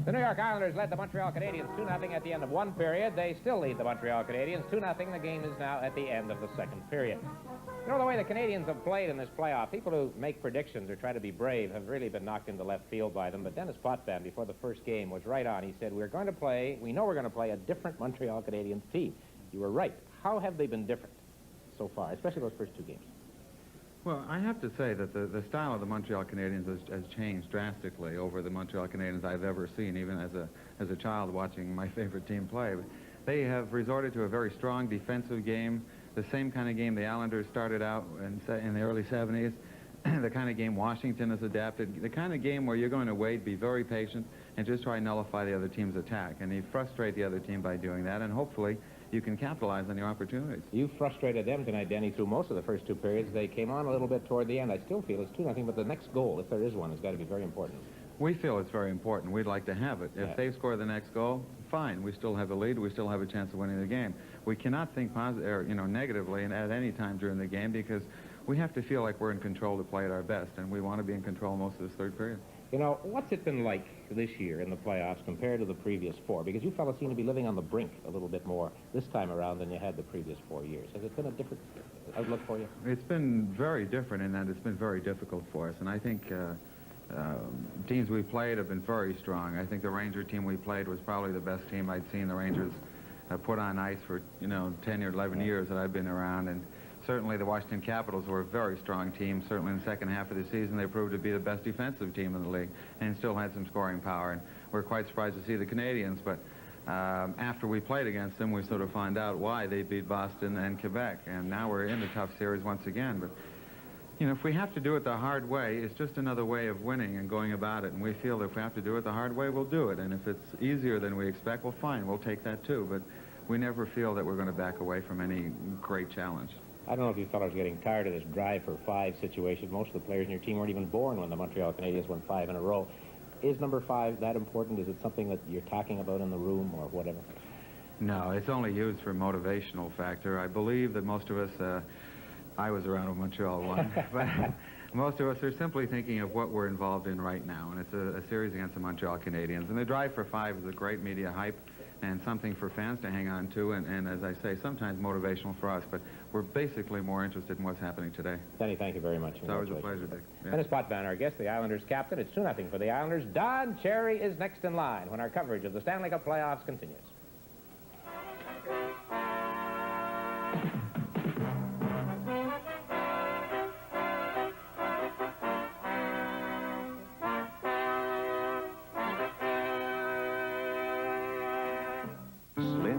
The New York Islanders led the Montreal Canadiens 2-0 at the end of one period. They still lead the Montreal Canadiens 2-0. The game is now at the end of the second period. You know, the way the Canadiens have played in this playoff, people who make predictions or try to be brave have really been knocked into left field by them. But Dennis Potvin, before the first game, was right on. He said, we know we're going to play a different Montreal Canadiens team. You were right. How have they been different so far, especially those first two games? Well, I have to say that the style of the Montreal Canadiens has changed drastically over the Montreal Canadiens I've ever seen, even as a child watching my favorite team play. They have resorted to a very strong defensive game, the same kind of game the Islanders started out in the early 70s, the kind of game Washington has adapted, the kind of game where you're going to wait, be very patient, and just try and nullify the other team's attack. And you frustrate the other team by doing that, and hopefully you can capitalize on your opportunities. You frustrated them tonight, Denny, through most of the first two periods. They came on a little bit toward the end. I still feel it's 2-0, but the next goal, if there is one, has got to be very important. We feel it's very important. We'd like to have it. If they score the next goal, fine. We still have a lead. We still have a chance of winning the game. We cannot think negatively at any time during the game because we have to feel like we're in control to play at our best, and we want to be in control most of this third period. You know, what's it been like this year in the playoffs compared to the previous four? Because you fellas seem to be living on the brink a little bit more this time around than you had the previous 4 years. Has it been a different outlook for you? It's been very different in that it's been very difficult for us, and I think teams we played have been very strong. I think the Ranger team we played was probably the best team I'd seen the Rangers put on ice for, 10 or 11 years that I've been around, and certainly the Washington Capitals were a very strong team. Certainly in the second half of the season, they proved to be the best defensive team in the league and still had some scoring power. And we're quite surprised to see the Canadiens, but after we played against them, we sort of find out why they beat Boston and Quebec. And now we're in the tough series once again. But, if we have to do it the hard way, it's just another way of winning and going about it. And we feel that if we have to do it the hard way, we'll do it. And if it's easier than we expect, well, fine, we'll take that too. But we never feel that we're going to back away from any great challenge. I don't know if you fellas are getting tired of this drive for 5 situation. Most of the players in your team weren't even born when the Montreal Canadiens won 5 in a row. Is number 5 that important? Is it something that you're talking about in the room or whatever? No, it's only used for motivational factor. I believe that most of us, I was around when Montreal won, but most of us are simply thinking of what we're involved in right now, and it's a series against the Montreal Canadiens. And the drive for 5 is a great media hype and something for fans to hang on to, and as I say, sometimes motivational for us, but we're basically more interested in what's happening today. Denny, thank you very much. It's always a pleasure, Dick. Yeah. Dennis Potvin, our guest, the Islanders captain. It's 2-0 for the Islanders. Don Cherry is next in line when our coverage of the Stanley Cup playoffs continues.